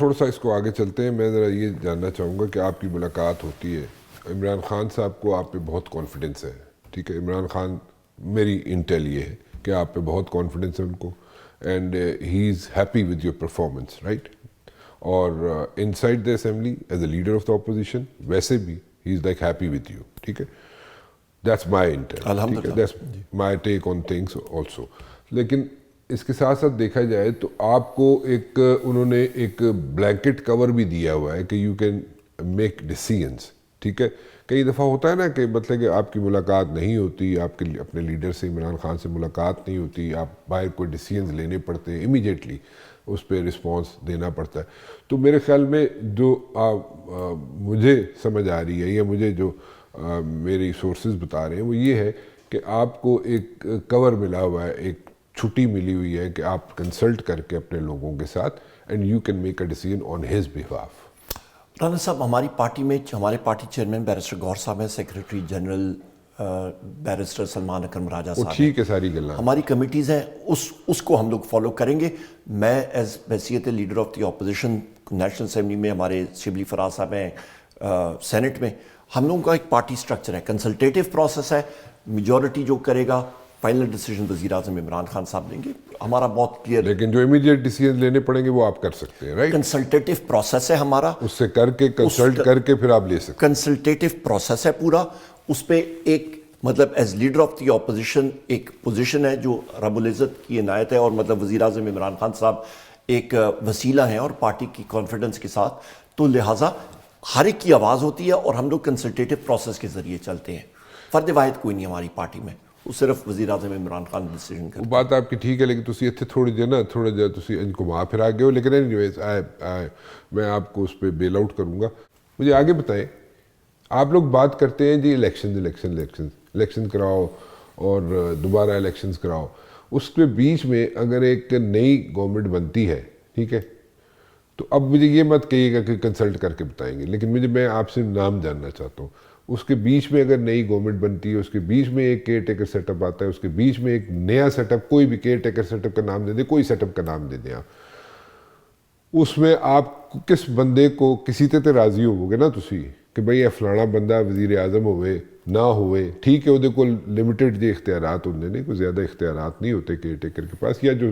تھوڑا سا اس کو آگے چلتے ہیں. میں ذرا یہ جاننا چاہوں گا کہ آپ کی ملاقات ہوتی ہے عمران خان صاحب کو, آپ پہ بہت کانفیڈنس ہے, ٹھیک ہے. عمران خان, میری انٹیل یہ ہے کہ آپ پہ بہت کانفیڈنس ہے ان کو, and he is happy with your performance, right. اور inside the assembly as a leader of the opposition ویسے بھی he is like happy with you, ٹھیک ہے. دیٹس مائی انٹیل, ٹھیک ہے, that's my take on things also. لیکن اس کے ساتھ ساتھ دیکھا جائے تو آپ کو ایک انہوں نے ایک بلینکٹ کور بھی دیا ہوا ہے کہ یو کین میک ڈیسیژنس, ٹھیک ہے. کئی دفعہ ہوتا ہے نا کہ مطلب کہ آپ کی ملاقات نہیں ہوتی, آپ کے اپنے لیڈر سے, عمران خان سے ملاقات نہیں ہوتی, آپ باہر کوئی ڈیسیژنز لینے پڑتے ہیں, امیڈیٹلی اس پہ رسپانس دینا پڑتا ہے. تو میرے خیال میں جو مجھے سمجھ آ رہی ہے یا مجھے جو میری سورسز بتا رہے ہیں وہ یہ ہے کہ آپ کو ایک کور ملا ہوا ہے, ایک چھٹی ملی ہوئی ہے کہ آپ کنسلٹ کر کے اپنے لوگوں کے ساتھ and you can make a decision on his behalf. Rana صاحب, ہماری پارٹی میں ہمارے پارٹی چیئرمین بیرسٹر غور صاحب ہیں, سیکریٹری جنرل بیرسٹر سلمان اکرم راجہ صاحب, ٹھیک ہے, ساری گلیں ہماری کمیٹیز ہیں, اس کو ہم لوگ فالو کریں گے. میں ایز بحیثیت leader of the opposition national assembly میں, ہمارے شبلی فراز صاحب ہیں سینٹ میں, ہم لوگوں کا ایک پارٹی سٹرکچر ہے, کنسلٹیٹیو پروسیس ہے. میجورٹی جو کرے گا فائنل ڈیسیجن وزیر اعظم عمران خان صاحب لیں گے. ہمارا بہت کلیئر, لیکن جو امیڈیٹ ڈیسیژن لینے پڑیں گے وہ آپ کر سکتے ہیں, رائٹ. کنسلٹیٹیو پروسیس ہے ہمارا, اس سے کر کے کنسلٹ کر کے پھر آپ لے سکتے ہیں. کنسلٹیٹیو پروسیس ہے پورا. اس پہ ایک مطلب as leader of the opposition ایک پوزیشن ہے جو رب العزت کی عنایت ہے, اور مطلب وزیر اعظم عمران خان صاحب ایک وسیلہ ہیں اور پارٹی کی کانفیڈنس کے ساتھ, تو لہٰذا ہر ایک کی آواز ہوتی ہے اور ہم لوگ کنسلٹیٹیو پروسیس کے ذریعے چلتے ہیں. فرد واحد کوئی نہیں ہماری پارٹی میں, وہ صرف وزیر اعظم عمران خان ڈیسیژن کرتے ہیں. بات آپ کی ٹھیک ہے, لیکن تسی اتنے تھوڑی جو نا تھوڑا جو تسی ان کو وہاں پھر آگے ہو. لیکن اینی ویز میں آپ کو اس پہ بیل آؤٹ کروں گا. مجھے آگے بتائیں, آپ لوگ بات کرتے ہیں جی الیکشن کراؤ اور دوبارہ الیکشنز کراؤ. اس کے بیچ میں اگر ایک نئی گورنمنٹ بنتی ہے, ٹھیک ہے, تو اب مجھے یہ مت کہیے گا کہ کنسلٹ کر کے بتائیں گے, لیکن میں آپ سے نام جاننا چاہتا ہوں. اس کے بیچ میں اگر نئی گورنمنٹ بنتی ہے, اس کے بیچ میں ایک کیئر ٹیکر سیٹ اپ آتا ہے, اس کے بیچ میں ایک نیا سیٹ اپ, کوئی بھی کیئر ٹیکر سیٹ اپ کا نام دے دیں, کوئی سیٹ اپ کا نام دے دیں آپ, اس میں آپ کس بندے کو کسی تے راضی ہوو گے نا تسی کہ بھئی یہ فلانا بندہ وزیر اعظم ہوئے نہ ہوئے, ٹھیک ہے, وہ کو لمیٹڈ جو اختیارات ہوتے ہیں, کوئی زیادہ اختیارات نہیں ہوتے کیئر ٹیکر کے پاس, یا جو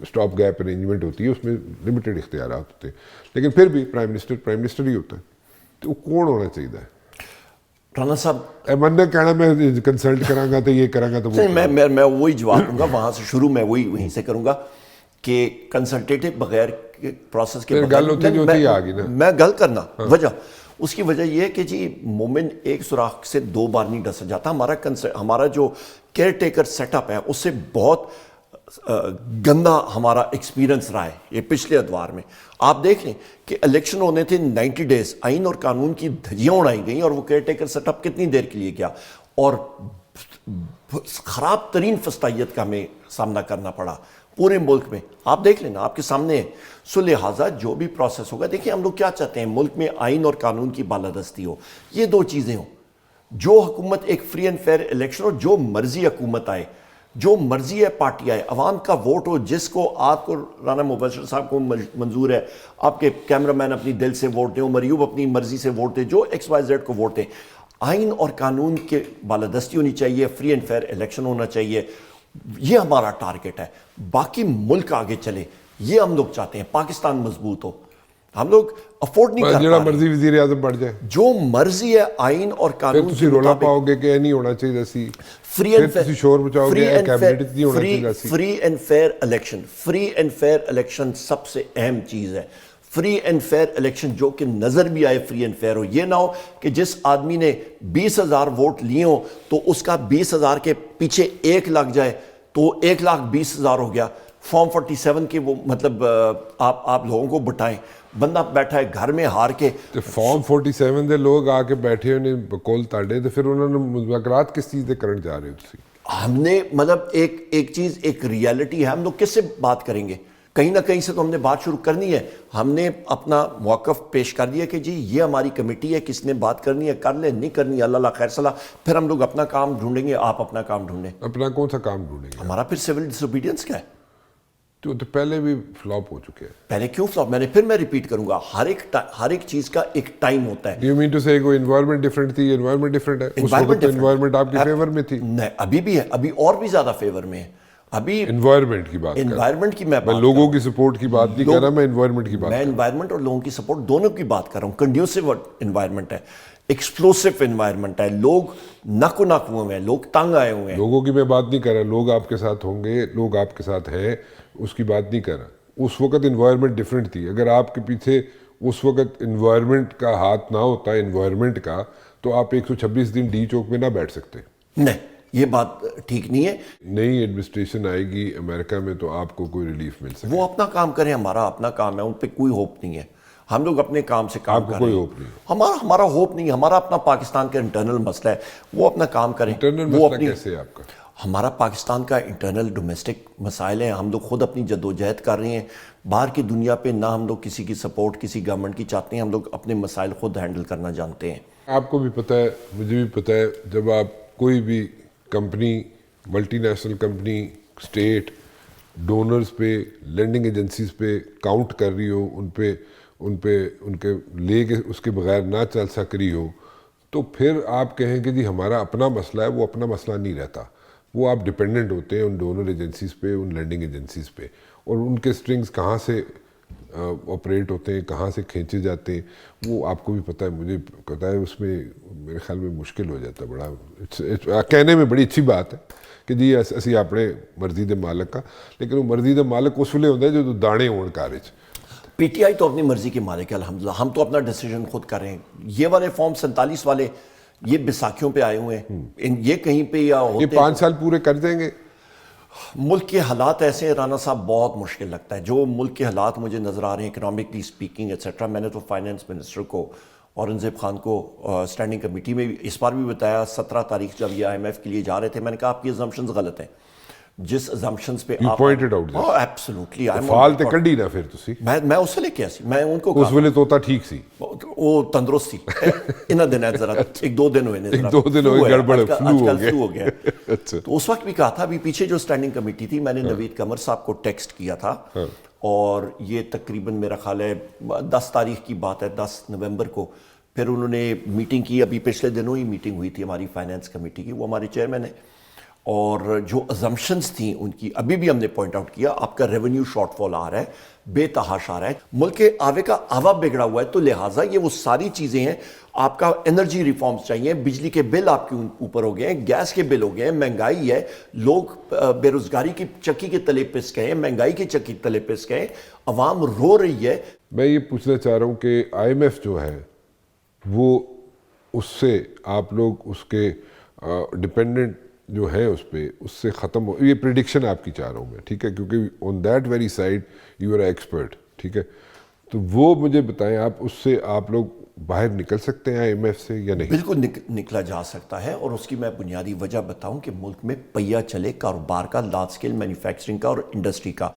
اسٹاپ گیپ ارینجمنٹ ہوتی ہے اس میں لمیٹڈ اختیارات ہوتے ہیں, لیکن پھر بھی پرائم منسٹر ہی ہوتا ہے. تو وہ کون ہونا چاہیے؟ رانا صاحب من نے کہنا میں کنسلٹ کراں گا تو یہ کراں گا تو وہ, میں وہی جواب دوں گا, وہاں سے شروع میں وہیں سے کروں گا کہ کنسلٹیٹیو بغیر پروسیس کے گل ہوتی جو ہوتی آ گئی نا, میں گل کرنا وجہ اس کی وجہ یہ ہے کہ جی مومن ایک سوراخ سے دو بار نہیں ڈسا جاتا. ہمارا جو کیئر ٹیکر سیٹ اپ ہے اس سے بہت گندا ہمارا ایکسپیرنس رہا ہے یہ پچھلے ادوار میں. آپ دیکھ لیں کہ الیکشن ہونے تھے 90 ڈیز, آئین اور قانون کی دھجیاں اڑائی گئیں, اور وہ کیئر ٹیکر سیٹ اپ کتنی دیر کے لیے کیا, اور خراب ترین فسطائیت کا ہمیں سامنا کرنا پڑا پورے ملک میں. آپ دیکھ لینا, آپ کے سامنے ہے. سو لہٰذا جو بھی پروسیس ہوگا, دیکھیں ہم لوگ کیا چاہتے ہیں, ملک میں آئین اور قانون کی بالادستی ہو, یہ دو چیزیں ہوں. جو حکومت ایک فری اینڈ فیئر الیکشن ہو, جو مرضی حکومت آئے, جو مرضی ہے پارٹی آئے, عوام کا ووٹ ہو, جس کو آپ کو رانا مبشر صاحب کو منظور ہے, آپ کے کیمرہ مین اپنی دل سے ووٹ دیں, عمر ایوب اپنی مرضی سے ووٹ دیں, جو ایکس وائی زیڈ کو ووٹ دیں. آئین اور قانون کے بالادستی ہونی چاہیے, فری اینڈ فیئر الیکشن ہونا چاہیے, یہ ہمارا ٹارگٹ ہے. باقی ملک آگے چلے یہ ہم لوگ چاہتے ہیں, پاکستان مضبوط ہو. ہم لوگ افورڈ نہیں کر جڑا مرضی وزیر اعظم بڑھ جائے, جو مرضی ہے آئین اور قانون تسی رولا پاؤ گے کہ نہیں ہونا چاہیے سی, فری اینڈ تسی شور مچاؤ گے کیبنٹ نہیں ہونا چاہیے سی. Free and fair election, free and fair election سب سے اہم چیز ہے. فری اینڈ فیئر الیکشن جو کہ نظر بھی آئے فری اینڈ فیئر ہو. یہ نہ ہو کہ جس آدمی نے 20,000 ووٹ لیے ہوں تو اس کا 20,000 کے پیچھے 1 لگ جائے تو 1,20,000 ہو گیا. فارم 47 کے وہ مطلب آپ لوگوں کو بٹائیں, بندہ بیٹھا ہے گھر میں ہار کے. فارم 47 دے لوگ آ کے بیٹھے ہوئے بکول تاڑے, تو پھر انہوں نے مذاکرات کس چیز دے کرن جا رہے ہو؟ ہم نے مطلب ایک چیز, ایک ریالٹی ہے, ہم لوگ کس سے بات کریں گے؟ کہیں نہ کہیں سے تو ہم نے بات شروع کرنی ہے. ہم نے اپنا موقف پیش کر دیا کہ جی یہ ہماری کمیٹی ہے, کس نے بات کرنی ہے کر لے, نہیں کرنی اللہ خیر صلاح. پھر ہم لوگ اپنا کام ڈھونڈیں گے, آپ اپنا کام ڈھونڈیں. اپنا کون سا کام ڈھونڈیں گے؟ ہمارا پھر سول ڈس اوبیڈینس کا ہے. تو پہلے بھی فلاپ ہو چکے ہیں. پہلے کیوں فلاپ؟ میں ریپیٹ کروں گا، ہر ایک چیز کا ایک ٹائم ہوتا ہے. یو مین ٹو سے کوئی انوائرمنٹ ڈفرینٹ تھی، انوائرمنٹ ڈفرینٹ ہے. اس وقت تو انوائرمنٹ آپ کی فیور میں تھی. نہیں، ابھی بھی ہے، ابھی اور بھی زیادہ فیور میں ہے. ابھی انوائرمنٹ کی بات انوائرمنٹ کی میں لوگوں کی سپورٹ کی بات نہیں کر رہا، میں انوائرمنٹ کی بات میں انوائرمنٹ اور لوگوں کی سپورٹ دونوں کی بات کر رہا ہوں. کنڈیوسو انوائرمنٹ ہے، ایکسپلوسو انوائرمنٹ ہے، لوگ نک و نک ہوئے ہیں، لوگ تنگ آئے ہوئے ہیں. لوگوں کی میں بات نہیں کر رہا. لوگ آپ کے ساتھ ہوں گے، لوگ آپ کے ساتھ ہیں، اس کی بات نہیں کر رہا. اس وقت انوائرمنٹ ڈفرینٹ تھی. اگر آپ کے پیچھے اس وقت انوائرمنٹ کا ہاتھ نہ ہوتا انوائرمنٹ کا، تو آپ 126 دن ڈی چوک میں نہ بیٹھ سکتے. نہیں، یہ بات ٹھیک نہیں ہے. نئی ایڈمنسٹریشن آئے گی امریکہ میں تو آپ کو کوئی ریلیف مل سکے. وہ اپنا کام کریں، ہمارا اپنا کام ہے، ان پہ کوئی ہوپ نہیں ہے. ہم لوگ اپنے کام سے کام کر رہے ہیں. کوئی ہوپ نہیں. ہمارا ہوپ نہیں، ہمارا اپنا پاکستان کا انٹرنل مسئلہ ہے، وہ اپنا کام کریں. انٹرنل وہ مسئلہ کیسے ہے آپ کا؟ ہمارا پاکستان کا انٹرنل ڈومیسٹک مسائل ہیں. ہم لوگ خود اپنی جدوجہد کر رہے ہیں. باہر کی دنیا پہ نہ ہم لوگ کسی کی سپورٹ کسی گورنمنٹ کی چاہتے ہیں. ہم لوگ اپنے مسائل خود ہینڈل کرنا جانتے ہیں. آپ کو بھی پتہ ہے، مجھے بھی پتہ ہے، جب آپ کوئی بھی company, multi national company, state donors پہ، لینڈنگ ایجنسیز پہ کاؤنٹ کر رہی ہو، ان کے لے کے اس کے بغیر نہ چل سک رہی ہو، تو پھر آپ کہیں کہ جی ہمارا اپنا مسئلہ ہے. وہ اپنا مسئلہ نہیں رہتا. وہ آپ ڈپینڈنٹ ہوتے ہیں ان ڈونر ایجنسیز پہ، ان لینڈنگ ایجنسیز پہ، اور ان کے سٹرنگز کہاں سے آپریٹ ہوتے ہیں، کہاں سے کھینچے جاتے ہیں، وہ آپ کو بھی پتہ ہے، مجھے پتہ ہے. اس میں میرے خیال میں مشکل ہو جاتا ہے بڑا. کہنے میں بڑی اچھی بات ہے کہ جی اسی اپنے مرضی دے مالک کا، لیکن وہ مرضی دے مالک اس ویلے ہوتا ہے جو دانے ہون کارج. پی ٹی آئی تو اپنی مرضی کے مالک ہے الحمدللہ. ہم تو اپنا ڈیسیجن خود کر رہے ہیں. یہ والے فارم 47 والے یہ بیساکھیوں پہ آئے ہوئے ہیں. یہ کہیں پہ یا یہ ہوتے 5 سال پورے کر دیں گے. ملک کے حالات ایسے ہیں رانا صاحب، بہت مشکل لگتا ہے. جو ملک کے حالات مجھے نظر آ رہے ہیں اکنامکلی اسپیکنگ ایٹسیٹرا. میں نے تو فائنانس منسٹر کو، اورنگزیب خان کو اسٹینڈنگ کمیٹی میں اس بار بھی بتایا. 17 تاریخ جب یہ IMF کے لیے جا رہے تھے، میں نے کہا آپ کی ازمپشنز غلط ہیں. جس ازمپشنز پہ آپ pointed out this. ایبسولوٹلی فال تے کڈی نہ پھر تسی. میں اس سے لے کے آیا سی. میں ان کو اس ویلے توتا ٹھیک سی، وہ تندرست تھی. انہاں دن ذرا 1-2 دن ہوئے نے، ایک دو دن ہوئے گڑبڑ، فلو ہو گیا. تو اس وقت بھی کہا تھا. ابھی پیچھے جو اسٹینڈنگ کمیٹی تھی، میں نے نوید قمر صاحب کو ٹیکسٹ کیا تھا، اور یہ تقریباً میرا خیال ہے 10 تاریخ کی بات ہے، 10 نومبر کو. پھر انہوں نے میٹنگ کی. ابھی پچھلے دنوں ہی میٹنگ ہوئی تھی ہماری فائنانس کمیٹی کی. وہ ہمارے چیئرمین ہیں، اور جو ازمپشنز تھیں ان کی ابھی بھی ہم نے پوائنٹ آؤٹ کیا. آپ کا ریونیو شارٹ فال آ رہا ہے، بے تحاشا آ رہا ہے. ملک کے آوے کا آوا بگڑا ہوا ہے. تو لہٰذا یہ وہ ساری چیزیں ہیں. آپ کا انرجی ریفارمز چاہیے. بجلی کے بل آپ کے اوپر ہو گئے ہیں، گیس کے بل ہو گئے ہیں، مہنگائی ہے، لوگ بے روزگاری کی چکی کے تلے پس گئے ہیں، مہنگائی کی چکی کے تلے پس گئے ہیں، عوام رو رہی ہے. میں یہ پوچھنا چاہ رہا ہوں کہ IMF جو ہے وہ اس سے آپ لوگ اس کے ڈپینڈنٹ جو ہے اس پہ، اس سے ختم ہو. یہ پریڈکشن آپ کی چاہ رہا ہوں میں، ٹھیک ہے، کیونکہ on that very side you are expert, ٹھیک ہے. تو وہ مجھے بتائیں، آپ اس سے آپ لوگ باہر نکل سکتے ہیں IMF سے یا نہیں؟ بالکل نکلا جا سکتا ہے. اور اس کی میں بنیادی وجہ بتاؤں کہ ملک میں پہیا چلے کاروبار کا، لارج اسکیل مینوفیکچرنگ کا اور انڈسٹری کا.